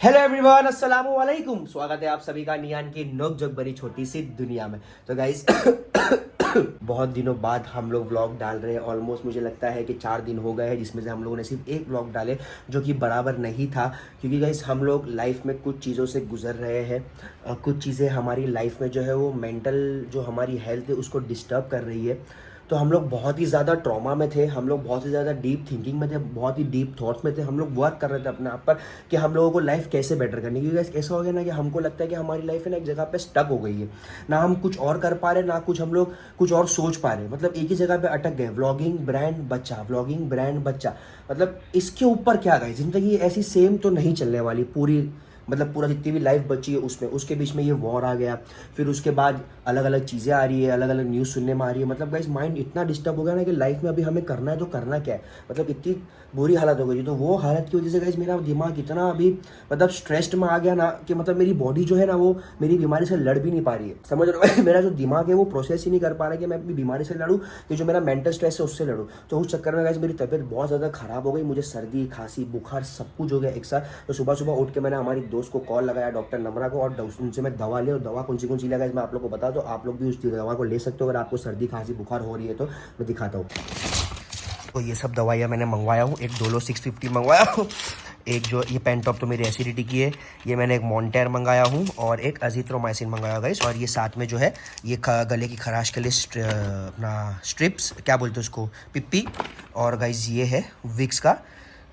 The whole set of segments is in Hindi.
हेलो एवरीवन, अस्सलाम वालेकुम। स्वागत है आप सभी का नियान की नोक-झोंक भरी छोटी सी दुनिया में। तो गाइस बहुत दिनों बाद हम लोग व्लॉग डाल रहे हैं। ऑलमोस्ट मुझे लगता है कि 4 दिन हो गए हैं, जिसमें से हम लोगों ने सिर्फ एक व्लॉग डाले, जो कि बराबर नहीं था। क्योंकि गाइस हम लोग लाइफ में कुछ चीज़ों से गुजर रहे हैं। कुछ चीज़ें हमारी लाइफ में जो है वो मेंटल जो हमारी हेल्थ है उसको डिस्टर्ब कर रही है। तो हम लोग बहुत ही ज़्यादा ट्रॉमा में थे, हम लोग बहुत ही ज़्यादा डीप थिंकिंग में थे, बहुत ही डीप थॉट्स में थे। हम लोग वर्क कर रहे थे अपने आप पर कि हम लोगों को लाइफ कैसे बेटर करनी है। क्योंकि ऐसा हो गया ना कि हमको लगता है कि हमारी लाइफ है ना एक जगह पे स्टक हो गई है, ना हम कुछ और कर पा रहे, ना कुछ हम लोग कुछ और सोच पा रहे। मतलब एक ही जगह पे अटक गए, व्लॉगिंग ब्रांड बच्चा, व्लॉगिंग ब्रांड बच्चा। मतलब इसके ऊपर क्या गए, ज़िंदगी ऐसी सेम तो नहीं चलने वाली पूरी। मतलब पूरा जितनी भी लाइफ बची है उसमें, उसके बीच में ये वॉर आ गया, फिर उसके बाद अलग अलग चीज़ें आ रही है, अलग अलग न्यूज़ सुनने में आ रही है। मतलब गाइस माइंड इतना डिस्टर्ब हो गया ना कि लाइफ में अभी हमें करना है तो करना क्या है। मतलब इतनी बुरी हालत हो गई। तो वो हालत की वजह से गाइस मेरा दिमाग इतना अभी मतलब स्ट्रेस्ड में आ गया ना कि मतलब मेरी बॉडी जो है ना वो मेरी बीमारी से लड़ भी नहीं पा रही है। समझ रहे हो? मेरा जो दिमाग है वो प्रोसेस ही नहीं कर पा रहा है कि मैं अपनी बीमारी से लड़ूँ, कि जो मेरा मेंटल स्ट्रेस है उससे लड़ूँ। तो उस चक्कर में गाइस मेरी तबीयत बहुत ज़्यादा ख़राब हो गई। मुझे सर्दी खांसी बुखार सब कुछ हो गया एक साथ। तो सुबह सुबह उठ के मैंने हमारी दोस्त को कॉल लगाया, डॉक्टर नम्रा को, और उनसे मैं दवा ली। और दवा कौन सी लगा मैं आप लोग को बता दो, आप लोग भी उस दवा को ले सकते हो अगर आपको सर्दी खांसी बुखार हो रही है। तो मैं दिखाता हूँ। तो ये सब दवाइयाँ मैंने मंगवाया हूँ। एक डोलो 650 मंगवाया हूँ, एक जो ये पेंटॉप तो मेरी एसिडिटी की है, ये मैंने एक मॉन्टेर मंगाया हूँ, और एक अजीथ्रोमाइसिन मंगाया गाइस। और ये साथ में जो है ये गले की खराश के लिए अपना स्ट्रिप्स क्या बोलते हैं उसको, पिप्पी। और गाइस ये है विक्स का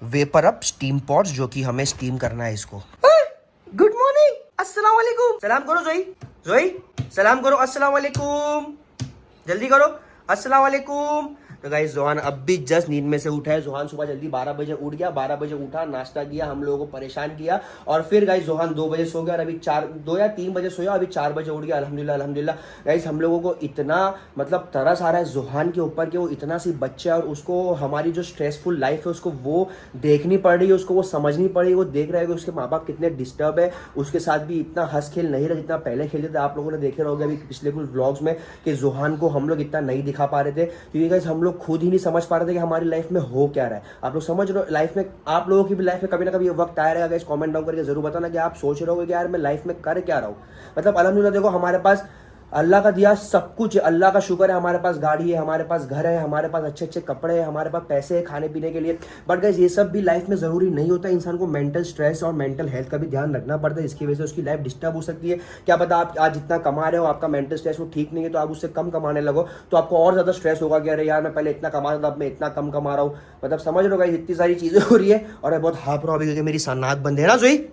वेपर अप स्टीम पॉट्स, जो कि हमें स्टीम करना है इसको। गुड मॉर्निंग, अस्सलाम वालेकुम। सलाम करो जोई, जोई सलाम करो, अस्सलाम वालेकुम, जल्दी करो, अस्सलाम वालेकुम। तो गाइस जोहान अब भी जस्ट नींद में से उठा है। जोहान सुबह जल्दी 12 बजे उठ गया, 12 बजे उठा, नाश्ता किया, हम लोगों को परेशान किया, और फिर गाइस जोहान 2 बजे सो गया, और अभी 2 या 3 बजे सोया, अभी 4 बजे उठ गया। अल्हम्दुलिल्लाह अल्हम्दुलिल्लाह। गाइस हम लोगों को इतना मतलब तरस आ रहा है जोहान के ऊपर कि वो इतना सी बच्चा है और उसको हमारी जो स्ट्रेसफुल लाइफ है उसको वो देखनी पड़ रही है, उसको वो समझनी पड़ रही है। वो देख रहा है कि उसके माँ बाप कितने डिस्टर्ब है, उसके साथ भी इतना हंस खेल नहीं रहा जितना पहले खेलते थे। आप लोगों ने देखे रहोगे अभी पिछले कुछ व्लॉग्स में कि जोहान को हम लोग इतना नहीं दिखा पा रहे थे, क्योंकि गाइस हम लोग खुद ही नहीं समझ पा रहे थे कि हमारी लाइफ में हो क्या रहा है। आप लोग समझ रहे हो, लाइफ में आप लोगों की भी लाइफ में कभी ना कभी ये वक्त आया रहेगा। गाइस कमेंट डाउन करके जरूर बताना कि आप सोच रहे हो कि यार मैं लाइफ में कर क्या रहा हूँ। मतलब अल्हम्दुलिल्लाह देखो हमारे पास अल्लाह का दिया सब कुछ है, अल्लाह का शुक्र है। हमारे पास गाड़ी है, हमारे पास घर है, हमारे पास अच्छे अच्छे कपड़े हैं, हमारे पास पैसे हैं खाने पीने के लिए। बट गाइस ये सब भी लाइफ में ज़रूरी नहीं होता। इंसान को मेंटल स्ट्रेस और मेंटल हेल्थ का भी ध्यान रखना पड़ता है, इसकी वजह से उसकी लाइफ डिस्टर्ब हो सकती है। क्या पता आप आज जितना कमा रहे हो आपका मेंटल स्ट्रेस वो ठीक नहीं है, तो आप उससे कम कमाने लगो तो आपको और ज़्यादा स्ट्रेस होगा कि अरे यार मैं पहले इतना कमा रहा था, अब मैं इतना कम कमा रहा हूँ। मतलब समझ रहे हो गाइस इतनी सारी चीज़ें हो रही है, और मैं बहुत हाफ रहा हूँ अभी क्योंकि मेरी नाक बंद है ना जोई।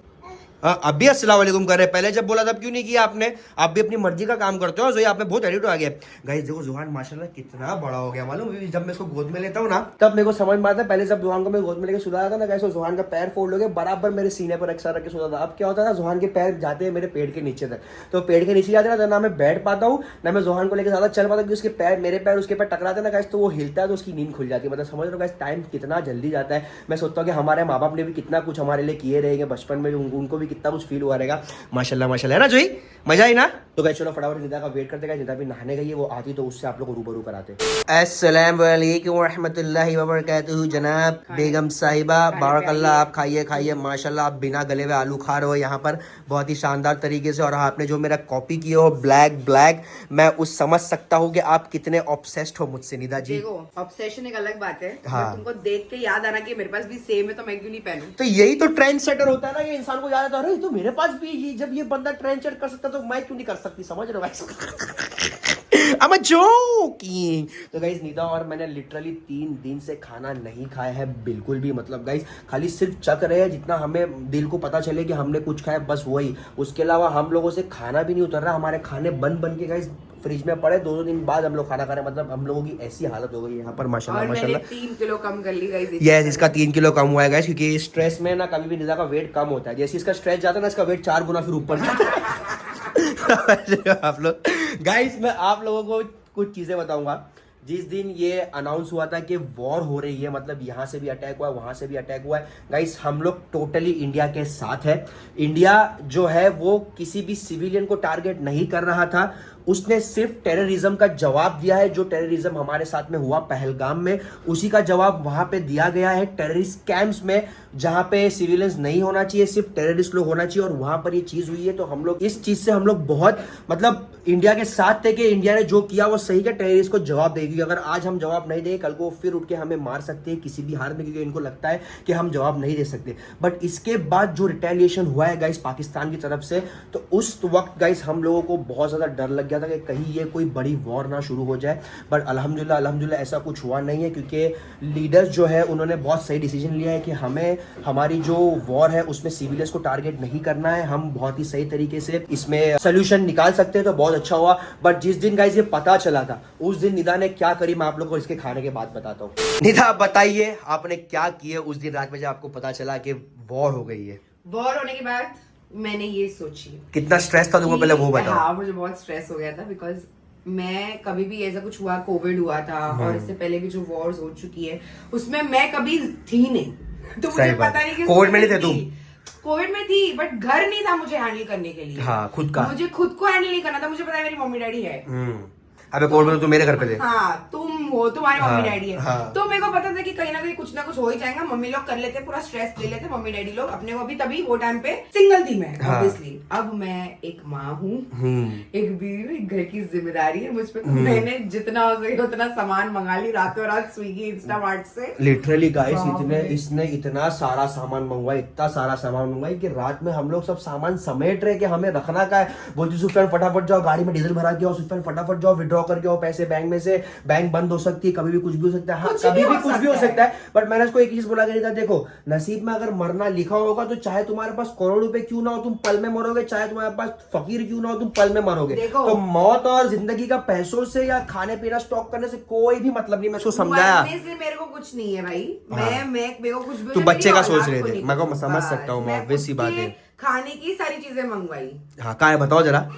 हाँ अब भी अस्सलाम वालेकुम कर रहे हैं, पहले जब बोला तब क्यों नहीं किया आपने? आप भी अपनी मर्जी का काम करते हो। जो आप में बहुत एडिट आ गया। गाइस देखो जोहान माशाल्लाह कितना बड़ा हो गया, मालूम? जब मैं इसको गोद में लेता हूँ ना तब मेरे को समझ में आता है। पहले जब जोहान को मैं गोद में लेकर सुलाया था ना गाइस, जोहान का पैर फोल्ड हो गया, बराबर मेरे सीने पर अक्सर रख के सोता था। अब क्या होता था, जोहान के पैर जाते हैं मेरे पेट के नीचे तक, तो पेट के नीचे जाते ना तो ना मैं बैठ पाता हूँ ना मैं जोहान को लेकर ज्यादा चल पाता, क्योंकि उसके पैर मेरे पैर उसके पैर टकराते ना गाइस, तो वो हिलता है तो उसकी नींद खुल जाती है। मतलब समझ लो गाइस टाइम कितना जल्दी जाता है। मैं सोचता हूँ कि हमारे माँ बाप ने भी कितना कुछ हमारे लिए किए रहेंगे बचपन में, उनको भी कितना कुछ फील हुआ रहेगा। माशाल्लाह माशाल्लाह, है ना जोई? मजा आई ना? तो गाइस चलो फटाफट निदा का वेट करते, निदा भी नहाने गई है, वो आती तो उससे आप लोग को रूबरू कराते। अस्सलाम वालेकुम व रहमतुल्लाहि व बरकातुहू। जनाब बेगम साहिबा बारकल्लाह, आप खाइए खाइए। माशाल्लाह आप बिना गले हुए आलू खा रहे हो यहाँ पर बहुत ही शानदार तरीके से। और आपने जो मेरा कॉपी किया हो ब्लैक, मैं उस समझ सकता हूँ कि आप कितने ऑब्सेस्ड हो मुझसे निदा जी। देखो ऑब्सेशन एक अलग बात है, हाँ। तुमको देख के याद आना कि मेरे पास भी सेम है तो मैं क्यों नहीं पहनूं। तो यही तो ट्रेंड सेटर होता है ना, ये इंसान को याद आता है तो मेरे पास भी ये, जब ये बंदा ट्रेंड सेट कर सकता तो मैं क्यों नहीं कर सकती? समझ रहे हो भाई? I'm a joking। तो गाइस निदा और मैंने लिटरली 3 दिन से खाना नहीं खाया है बिल्कुल भी। मतलब गाइस खाली सिर्फ चक रहे हैं, जितना हमें दिल को पता चले कि हमने कुछ खाया बस वही। उसके अलावा हम लोगों से खाना भी नहीं उतर रहा, हमारे खाने बन के गाइस फ्रिज में पड़े। 2 दिन बाद हम लोग खाना खा रहे हैं। मतलब हम लोगों की ऐसी हालत हो गई यहाँ पर माशाल्लाह और मैंने माशाल्लाह। 3 किलो कम कर ली गाइस। यस इसका 3 किलो कम हुआ है गाइस, क्योंकि स्ट्रेस में ना कभी भी निदा का वेट कम होता है। जैसे इसका स्ट्रेस जाता है ना इसका वेट 4 गुना फिर ऊपर जाता है। आप लोग गाइस मैं आप लोगों को कुछ चीजें बताऊंगा। जिस दिन ये अनाउंस हुआ था कि वॉर हो रही है, मतलब यहाँ से भी अटैक हुआ है वहाँ से भी अटैक हुआ है, गाइस हम लोग टोटली इंडिया के साथ है। इंडिया जो है वो किसी भी सिविलियन को टारगेट नहीं कर रहा था, उसने सिर्फ टेररिज्म का जवाब दिया है। जो टेररिज्म हमारे साथ में हुआ पहलगाम में, उसी का जवाब वहां पे दिया गया है टेररिस्ट कैंप्स में, जहां पे सिविलियंस नहीं होना चाहिए, सिर्फ टेररिस्ट लोग होना चाहिए, और वहां पर ये चीज हुई है। तो हम लोग इस चीज से हम लोग बहुत मतलब इंडिया के साथ थे कि इंडिया ने जो किया वो सही, का टेररिस्ट को जवाब देगी। अगर आज हम जवाब नहीं दें, कल को फिर उठ के हमें मार सकते हैं किसी भी हाल में, क्योंकि इनको लगता है कि हम जवाब नहीं दे सकते। बट इसके बाद जो रिटेलिएशन हुआ है गाइस पाकिस्तान की तरफ से, तो उस वक्त गाइस हम लोगों को बहुत ज्यादा डर लग गया था कि कहीं ये कोई बड़ी वॉर ना शुरू हो जाए। बट अल्हम्दुलिल्लाह ऐसा कुछ हुआ नहीं है, क्योंकि लीडर्स जो है उन्होंने बहुत सही डिसीजन लिया है कि हमें हमारी जो वॉर है उसमें सिविलियंस को टारगेट नहीं करना है। हम बहुत ही सही तरीके से इसमें सोल्यूशन निकाल सकते हैं, तो बहुत अच्छा हुआ। बट जिस दिन गाइस ये पता चला था, उस दिन निदा ने क्या करी मैं आप लोगों को इसके खाने के बाद बताता हूँ। निदा बताइए आपने क्या किए उस दिन रात में जब आपको पता चला कि वॉर हो गई है? वॉर होने के बाद मैंने ये सोची कितना स्ट्रेस था तुमको, पहले वो बताओ। हाँ, मुझे बहुत स्ट्रेस हो गया था, बिकॉज मैं कभी भी ऐसा कुछ हुआ, कोविड हुआ था और इससे पहले भी जो वॉर्स हो चुकी है उसमें मैं कभी थी नहीं। तो मुझे पता नहीं कि कोविड में नहीं थे तुम? कोविड में थी, बट घर नहीं था मुझे हैंडल करने के लिए। हाँ, खुद का मुझे खुद को हैंडल नहीं करना था। मुझे पता है मेरी मम्मी डैडी है। अबे कोविड में तो मेरे घर पे थे। हाँ, तुम हो, तुम्हारे मम्मी डैडी है। हाँ। तो मेरे को पता था कि कहीं ना कहीं कुछ ना कुछ हो ही जाएगा। मम्मी लोग कर लेते, पूरा स्ट्रेस ले लेते मम्मी डैडी लोग अपने को भी। तभी वो टाइम पे सिंगल थी मैं, ऑब्वियसली। अब मैं एक माँ हूँ, एक बीवी, एक घर की जिम्मेदारी है मुझ पे। मैंने जितना हो सके उतना सामान मंगा ली रातों रात स्विगी इंस्टामार्ट से। लिटरली गाइस इसने इतना सारा सामान मंगवाया, इतना सारा सामान मंगवाई कि रात में हम लोग सब सामान समेट रहे कि हमें रखना का है। बोलती सुफियान फटाफट जाओ, गाड़ी में डीजल भरा के आओ, सुफियान फटाफट जाओ विड्रॉ करके आओ पैसे बैंक में से, बैंक बंद हो सकती है, कभी भी कुछ भी हो सकता है। हाँ, कभी भी कुछ भी हो सकता है। बट मैंने उसको एक चीज बोला कि देखो, नसीब में अगर मरना लिखा होगा तो चाहे तुम्हारे पास करोड़ रुपए क्यों ना हो तुम पल में मरोगे, चाहे तुम्हारे पास फकीर क्यों ना हो तुम पल में मरोगे। तो मौत और जिंदगी का पैसों से या खाने पीना स्टॉक करने से कोई भी मतलब नहीं। मैं उसको समझाया, मेरे को कुछ नहीं है भाई। मैं मेरे को कुछ भी, तू बच्चे का सोच रहे थे, मैं को समझ सकता हूँ, ऑब्वियस सी बात है। खाने की सारी चीजें मंगवाई। हाँ, क्या है बताओ जरा।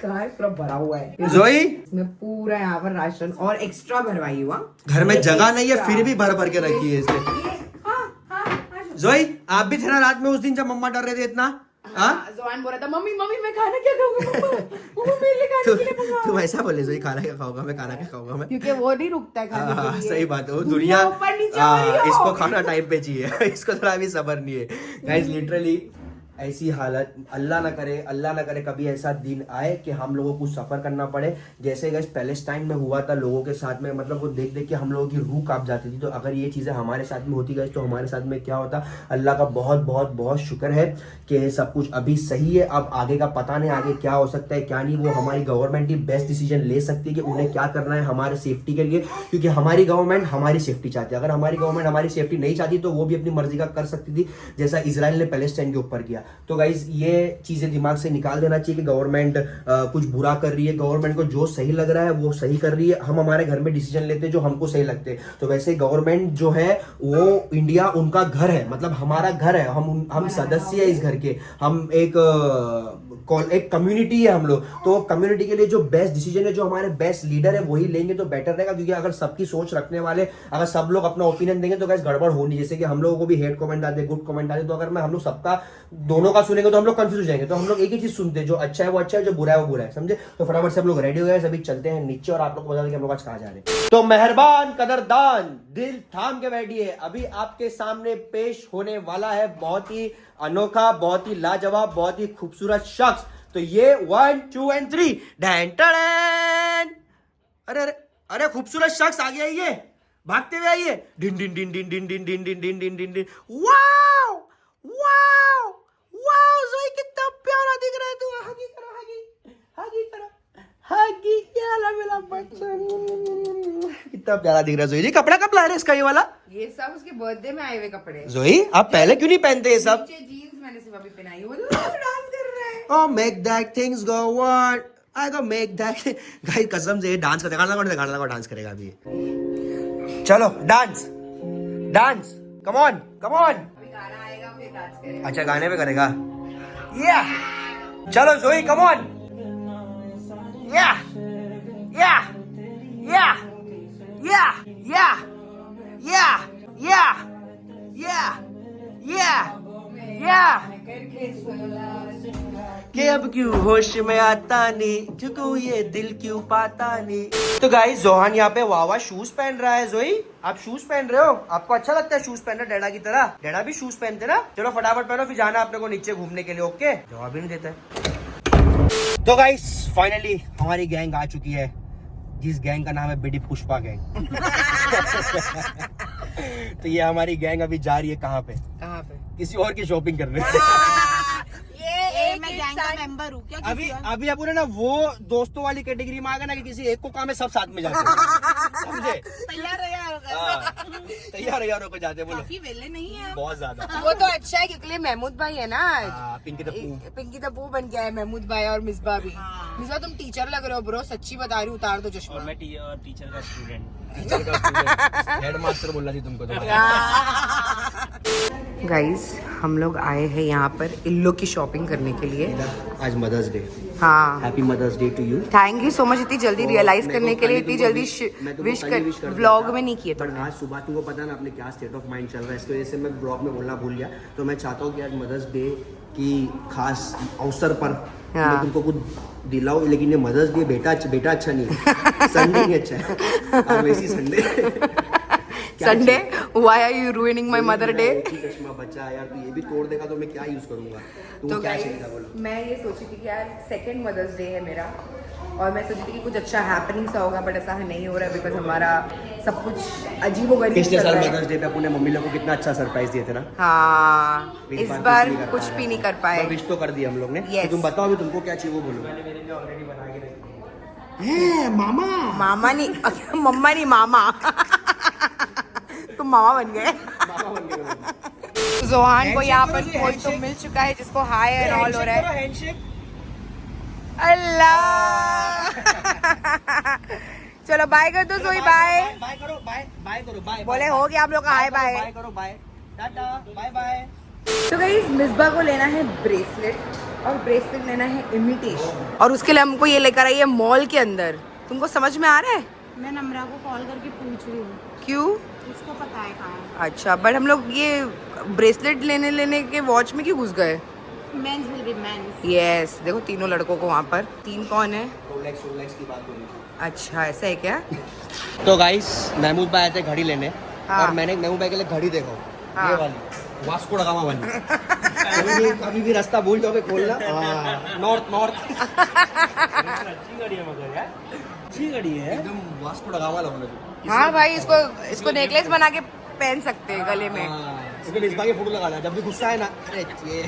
पूरा भरा हुआ है जोई, मैं पूरा यहाँ पर राशन और एक्स्ट्रा भरवाई हुआ। घर में जगह नहीं है फिर भी भर भर के रखी है इसने। जोई, आप भी थे ना रात में उस दिन जब मम्मा डर रहे थे इतना? जोआन बोल रहा था मम्मी मैं खाना क्या खाऊंगा, मम्मा मेरे लिए खाने के लिए मंगाओ। तुम ऐसा बोले जोई, खाना क्या खाऊंगा मैं, खाना क्या खाऊंगा मैं, क्योंकि वो नहीं रुकता है खाने के लिए। सही बात है, वो दुनिया ऊपर नीचे हो रही हो। इसको खाना टाइम पे चाहिए। इसको थोड़ा भी सब्र नहीं है गाइस। लिटरली ऐसी हालत, अल्लाह ना करे कभी ऐसा दिन आए कि हम लोगों को सफर करना पड़े जैसे गाइस पैलेस्टाइन में हुआ था लोगों के साथ में। मतलब वो देख देख के हम लोगों की रूह कांप जाती थी। तो अगर ये चीजें हमारे साथ में होती गाइस तो हमारे साथ में क्या होता। अल्लाह का बहुत बहुत बहुत शुक्र है कि सब कुछ अभी सही है। अब आगे का पता नहीं, आगे क्या हो सकता है क्या नहीं। वो हमारी गवर्नमेंट ही बेस्ट डिसीजन ले सकती है कि उन्हें क्या करना है हमारे सेफ्टी के लिए, क्योंकि हमारी गवर्नमेंट हमारी सेफ्टी चाहती है। अगर हमारी गवर्नमेंट हमारी सेफ्टी नहीं चाहती तो वो भी अपनी मर्जी का कर सकती थी, जैसा इजराइल ने पैलेस्टाइन के ऊपर किया। तो गाइस ये चीजें दिमाग से निकाल देना चाहिए कि गवर्नमेंट कुछ बुरा कर रही है। गवर्नमेंट को जो सही लग रहा है वो सही कर रही है। हम हमारे घर में डिसीजन लेते हैं जो हमको सही लगते हैं। तो वैसे गवर्नमेंट जो है वो इंडिया उनका घर है, मतलब हमारा घर है। हम सदस्य है इस घर के, हम एक कम्युनिटी है हम लोग। तो कम्युनिटी के लिए जो बेस्ट डिसीजन है, जो हमारे बेस्ट लीडर है वही लेंगे तो बेटर रहेगा। क्योंकि अगर सबकी सोच रखने वाले, अगर सब लोग अपना ओपिनियन देंगे तो गाइस गड़बड़ होनी। जैसे कि हम लोगों को भी हेट कमेंट आते, गुड कमेंट आते, तो अगर हम लोग सबका दोनों का सुनेंगे तो हम लोग कंफ्यूज हो जाएंगे। तो हम लोग एक ही चीज सुनते हैं, जो अच्छा है वो अच्छा है, जो बुरा है वो बुरा है, समझे। तो फटाफट से हम लोग रेडी हो गए, सभी चलते हैं नीचे और आप लोग को बता दें कि हम लोग आज कहाँ जा रहे हैं। तो मेहरबान कदरदान, दिल थाम के बैठिए। अभी आपके सामने पेश होने वाला है बहुत ही अनोखा, बहुत ही लाजवाब, बहुत ही खूबसूरत शख्स। तो ये 1 2 and 3 डैन टड़ैन। अरे अरे अरे खूबसूरत शख्स आ गया, ये भागते हुए आइए। डिन डिन डिन डिन डिन डिन डिन डिन डिन डिन डिन डिन। वाओ वाओ वाओ, जोई कितना प्यारा दिख रहा है तू। हगी करो, हगी करो, हगी याला मेरा बच्चा, कितना प्यारा दिख रहा है जोई जी। कपड़ा कब ला रहे इसका ये वाला? ये सब उसके बर्थडे में आए हुए कपड़े। जोई आप पहले क्यों नहीं पहनते ये सब? जीन्स मैंने सिर्फ अभी पहनाई है। वो डांस कर रहा है। Oh, make that things go on. I go make that. Guys कसम से ये डांस करते, गाना लगा डांस करेगा अभी। चलो dance dance, come on come on. अभी गाना आएगा फिर डांस करेगा। अच्छा गाने पे करेगा, या चलो जोई कम ऑन, या या या या या या या या या कि अब क्यों होश में आता नहीं, क्यों ये दिल क्यों पाता नहीं। तो गाइस जोहान यहाँ पे वावा शूज पहन रहा है। जोई आप शूज पहन रहे हो, आपको अच्छा लगता है शूज पहनना डैडा की तरह? डैडा भी शूज पहनते ना। चलो फटाफट पहनो, फिर जाना अपने को नीचे घूमने के लिए। ओके, जवाब ही नहीं देता है। तो गाइस फाइनली हमारी गैंग आ चुकी है, जिस गैंग का नाम है बेडी पुष्पा गैंग। तो ये हमारी गैंग अभी जा रही है कहाँ पे? किसी और की शॉपिंग करने। मैं गैंग का मेंबर हूँ क्या? अभी अपन ना वो दोस्तों वाली कैटेगरी में आ गए ना कि किसी एक को काम है, सब साथ में जाते हैं। समझे? तैयार को जाते बोलो। काफी वेले नहीं है बहुत ज्यादा। वो तो अच्छा है क्योंकि महमूद भाई है ना, पिंकी द पू बन गया है महमूद भाई और मिसबा भी। मिसबा तुम टीचर लग रहे हो ब्रो, सच्ची बता रही हूँ, उतार दो चश्मा। और मैं टीचर का स्टूडेंट। हेडमास्टर बोलना चाहिए तुमको तो। गाइस हम लोग आए हैं यहाँ पर इल्लो की शॉपिंग करने के लिए। आज मदर्स डे। हाँ, happy mother's day to you. Thank you so much इतनी जल्दी रियलाइज करने के लिए, इतनी जल्दी विश कर ब्लॉग में नहीं किए पर आज सुबह तुमको पता ना अपने क्या स्टेट ऑफ माइंड चल रहा है, इसकी वजह से मैं ब्लॉग में बोलना भूल गया। तो मैं चाहता हूँ कि आज मदर्स डे की खास अवसर पर मैं तुमको कुछ दिलाऊं, लेकिन ये मदर्स डे बेटा अच्छा नहीं है, संडे नहीं अच्छा है। और वैसी Sunday why are you ruining my mother day? चश्मा बचा है यार, तू ये भी तोड़ देगा तो मैं क्या यूज करूंगा? तो क्या guys, चाहिएगा बोलो? मैं ये सोची थी कि यार सेकंड मदर्स डे है मेरा, और मैं सोची थी कि कुछ अच्छा हैपनिंग सा होगा, बट ऐसा नहीं हो रहा है बिकॉज हमारा सब कुछ अजीबोगरीब पिछले चल साल रहा है। मदर्स डे पे अपने मम्मी लोग को कितना अच्छा सरप्राइज दिए थे ना। हाँ, इस बार कुछ भी नहीं कर पाए। विश तो कर दिया हम लोग ने। Yes. तो तुम बताओ अभी तुमको क्या चाहिए वो बोलो। मामा मामा नहीं, मम्मा नहीं मामा। तुम मामा बन गए। जोहान को यहाँ पर कोई तो मिल चुका है जिसको हाय एंड ऑल हो रहा है। अल्लाह। चलो बाय कर दो जोई, बाय बाय करो बाय। बोले हो गया आप लोग का हाय बाय। बाय करो बाय, टाटा बाय बाय। तो गाइस मिसबा को लेना है ब्रेसलेट, और ब्रेसलेट लेना है इमिटेशन, और उसके लिए हमको ये लेकर आई है मॉल के अंदर। तुमको समझ में आ रहा है? मैं नम्रा को कॉल करके पूछ रही हूँ, क्यों? उसको पता है कहाँ है। अच्छा, बट हम लोग ये ब्रेसलेट लेने के वॉच में क्यों घुस गए? Mens will be mens. Yes, देखो तीनों लड़कों को वहाँ पर। तीन कौन है? रोलेक्स की बात हो रही है। अच्छा ऐसा है क्या? तो गाइस महमूद भाई आए थे घड़ी लेने। हाँ। और मैंने महमूद भाई के लिए घड़ी देखो। हाँ। ये वाली वास्को दा गामा वाली। कभी भी रास्ता भूल जाओगे खोलना। नॉर्थ अच्छी गाड़ी है मगर यार, अच्छी गाड़ी है। एकदम वास्को दा गामा लगने। हाँ भाई, इसको नेकलेस बना के पहन सकते हैं गले में। इसमें मिसबा की फोटो लगा लिया जब भी गुस्सा है ना। अरे ये।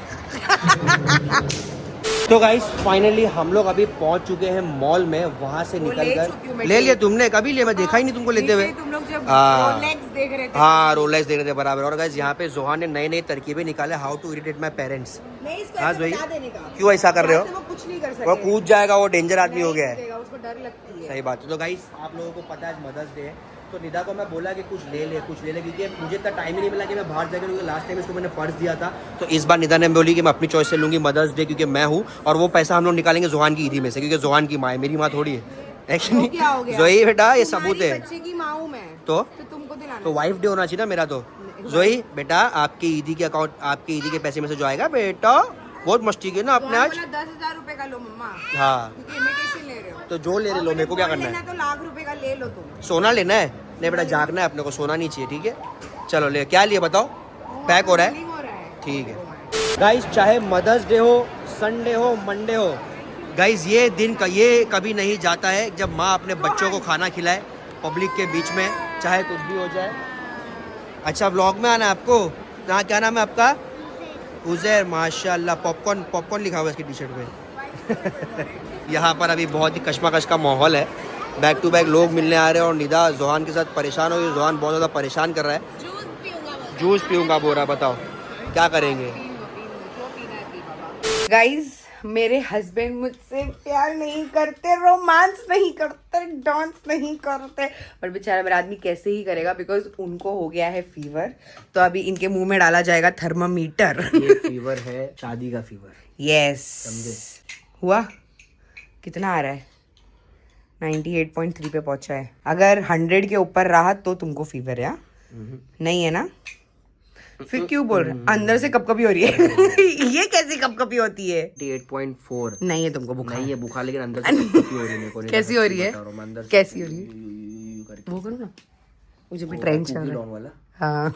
तो गाइस फाइनली हम लोग अभी पहुंच चुके हैं मॉल में। वहां से निकल कर ले लिया तुमने? कभी लिया? मैं देखा ही नहीं तुमको लेते हुए। तुम लोग जब हाँ। रोलेक्स देख रहे थे। हाँ, रोलेक्स देख रहे थे बराबर। और गाइस यहाँ पे जोहान ने नए तरकीबें निकाले, how to irritate my parents. नहीं, इसको हाँ ऐसे जोई, बता देने का। क्यों ऐसा कर रहे हो? वो कुछ नहीं कर वो सकते, कूद जाएगा, वो डेंजर आदमी हो गया है। उसको डर लगती है। सही बात है। तो गाइस आप लोगों को पता है आज मदर्स डे है, तो निदा को मैं बोला कि कुछ ले ले क्योंकि मुझे इतना टाइम ही नहीं मिला कि मैं बाहर जाकर, क्योंकि लास्ट टाइम इसको मैंने पर्स दिया था। तो इस बार निदा ने बोली कि मैं अपनी चॉइस से लूंगी मदर्स डे, क्योंकि मैं हूँ, और वो पैसा हम लोग निकालेंगे जोहान की ईदी में से, क्योंकि जोहान की माँ है, मेरी माँ थोड़ी है। एक्चुअली जोई बेटा ये सबूत है। बच्चे की माँ हूँ मैं, तो तुमको दिलाना। तो वाइफ डे होना चाहिए ना मेरा। तो जोई बेटा आपकी ईदी के अकाउंट, आपकी ईदी के पैसे में से जो आएगा बेटा, बहुत मस्ती की ना आपने आज। 10,000 रुपए का लो मम्मा, हाँ, क्योंकि इमिटेशन ले रहे हो। तो जो ले रहे लो, मेरे को क्या करना है? तो लाख रुपए का ले लो तुम। सोना लेना है? नहीं बेटा, जागना है अपने को, सोना नहीं चाहिए। ठीक है, चलो ले। क्या लिए बताओ? पैक हो रहा है? ठीक है गाइस, चाहे मदर्स डे हो, संडे हो, मंडे हो, गाइस ये दिन का ये कभी नहीं जाता है जब माँ अपने बच्चों को खाना खिलाए पब्लिक के बीच में, चाहे कुछ भी हो जाए। अच्छा, व्लॉग में आना है आपको? यहाँ क्या नाम है आपका? उजैर। माशाल्लाह, पॉपकॉर्न लिखा हुआ है इसकी टी शर्ट पे। यहाँ पर अभी बहुत ही कशमकश का माहौल है, बैक टू बैक लोग मिलने आ रहे हैं, और निदा जोहान के साथ परेशान हो गई। जोहान बहुत ज़्यादा परेशान कर रहा है। जूस पीऊंगा बोल रहा है, बताओ क्या करेंगे? गाइस मेरे हस्बैंड मुझसे प्यार नहीं करते, रोमांस नहीं करते, डांस नहीं करते, पर बेचारा मेरा आदमी कैसे ही करेगा, बिकॉज उनको हो गया है फीवर। तो अभी इनके मुंह में डाला जाएगा थर्मामीटर। ये फीवर है शादी का फीवर। यस, समझे? हुआ कितना आ रहा है? 98.3 पे पहुंचा है। अगर 100 के ऊपर रहा तो तुमको फीवर है? नहीं है ना? फिर क्यों बोल रहे अंदर से कपकपी हो रही है ये कैसी कपकपी होती है? 88.4 नहीं है तुमको बुखार? नहीं है बुखार, लेकिन अंदर से कपकपी हो रही है मेरे को। कैसी हो रही है? बता रहा हूँ, अंदर से कैसी हो रही है? यूं करके। वो करो ना, मुझे भी ट्रेंड चल Cookie रहा Down वाला। है। हाँ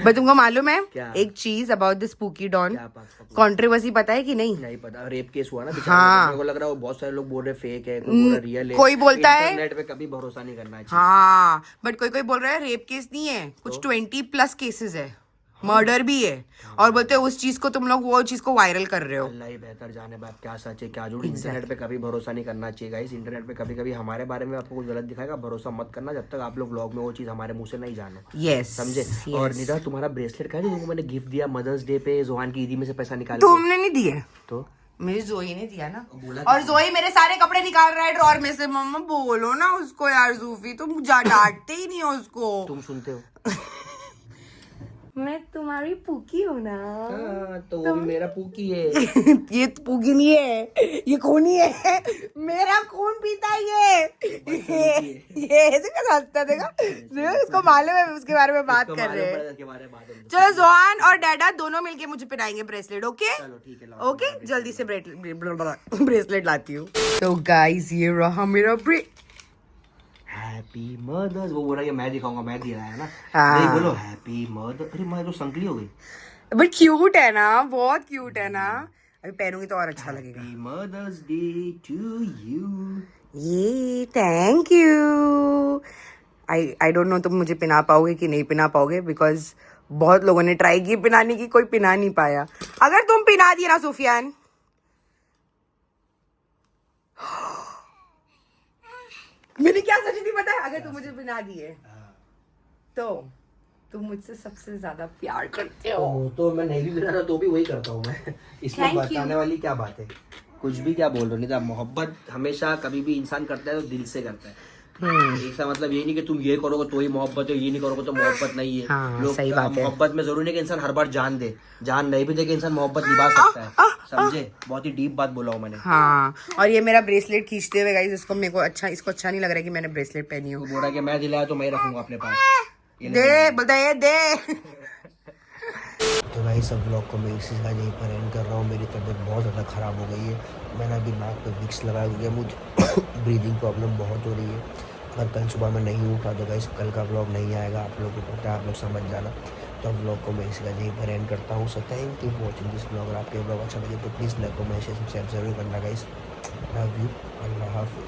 बट तुमको मालूम है क्या? एक चीज अबाउट दिस स्पूकी डॉन, क्या बात? कंट्रोवर्सी पता है कि नहीं? नहीं पता, रेप केस हुआ ना बेचारे हाँ। को, मेरे को लग रहा है वो बहुत सारे लोग बोल रहे फेक है, कोई बोल रहा रियल है, कोई बोलता है- इंटरनेट पे कभी भरोसा नहीं करना चाहिए। हाँ बट कोई कोई बोल रहा है रेप केस नहीं है, कुछ 20+ केसेस है, मर्डर भी है, और बोलते हैं उस चीज को तुम लोग वो चीज को वायरल कर रहे हो। अल्लाह ही बेहतर जाने बाप क्या सच है क्या झूठ। इंटरनेट पे कभी भरोसा नहीं करना चाहिए गाइस। इंटरनेट पे कभी कभी हमारे बारे में आपको कुछ गलत दिखाएगा, भरोसा मत करना जब तक आप लोग व्लॉग में वो चीज हमारे मुंह से नहीं जानो। यस समझे? और निदा तुम्हारा ब्रेसलेट का है जो तुमको मैंने गिफ्ट दिया मदर्स डे पे, जोहान की ईदी में से पैसा निकाल के? तुमने नहीं दिए, तो मेरी जोई ने दिया ना। बोला और जोई मेरे सारे कपड़े निकाल रहा है ड्रॉर में से। मम्मा बोलो ना उसको यार, जूफी तुम डांटते ही नहीं हो उसको। तुम सुनते हो? मैं तुम्हारी पूकी हूँ ना। हाँ, तो वो भी मेरा पूकी है। ये पूकी नहीं है, ये खूनी है, मेरा खून पीता है ये देखा हंसता देखा, इसको मालूम है उसके बारे में बात कर रहे हैं। के बारे में बात है। चलो जोहान और डैडा दोनों मिलके मुझे पहनाएंगे ब्रेसलेट, ओके? चलो ठीक है, लाओ। ओके जल्दी से ब्रेसलेट लाती हूँ। तो गाइस ये रहा मेरा हैप्पी मदर्स। वो बोल रहा है मैं दिखाऊंगा, मैं दे रहा है ना। हाँ। नहीं बोलो हैप्पी मदर। अरे मैं तो संकली हो गई। बट क्यूट है ना, बहुत क्यूट है ना। अभी पहनूंगी तो और अच्छा लगेगा। Happy mother's day to you. ये thank you. I don't know तुम मुझे पिना पाओगे कि नहीं पिना पाओगे, बिकॉज बहुत लोगों ने ट्राई की पिनाने की, कोई पिना नहीं पाया। अगर तुम पिना दिए ना सुफियान, मैंने क्या सोची थी पता है? अगर तुम मुझे पिना दिए तो तुम मुझसे सबसे ज्यादा प्यार करते हो। तो मैं नहीं भी बिना तो भी वही करता हूँ मैं। इसमें Thank you. बताने वाली क्या बात है? कुछ भी क्या बोल रहे हो? नहीं था, मोहब्बत हमेशा कभी भी इंसान करता है तो दिल से करता है। इसका मतलब ये नहीं कि तुम ये करोगे तो ही मोहब्बत है, ये नहीं करोगे तो मोहब्बत नहीं है। हाँ, लोग सही बात है। मोहब्बत में जरूरी नहीं कि इंसान हर बार जान दे, जान नहीं भी दे कि इंसान मोहब्बत निभा सकता है। समझे? बहुत ही डीप बात बोला हूँ मैंने। हाँ, और ये मेरा ब्रेसलेट खींचते हुए गाइस, इसको मेरे को अच्छा, इसको अच्छा नहीं लग रहा है कि मैंने ब्रेसलेट पहनी हो। वो बोल रहा है कि मैं दिलाया तो मैं ही रखूंगा अपने पास। ये दे बोलता है दे। तो भाई सब ब्लॉग को मैं इसी का यहीं पर एंड कर रहा हूँ। मेरी तबीयत बहुत ज़्यादा ख़राब हो गई है। मैंने अभी नाक पे विक्स लगाया हुआ है, मुझे ब्रीदिंग प्रॉब्लम बहुत हो रही है। अगर कल सुबह मैं नहीं उठा तो गाइस कल का ब्लॉग नहीं आएगा, आप लोगों को पता है, आप लोग समझ जाना। तो ब्लॉग को मैं इसी का यहीं पर एंड करता हूँ। So thank you for watching this blog. अगर आपके ब्लॉग अच्छा लगे तो please like comment share subscribe जरूर करना गाइस। लव यू, अल्लाह हाफिज़।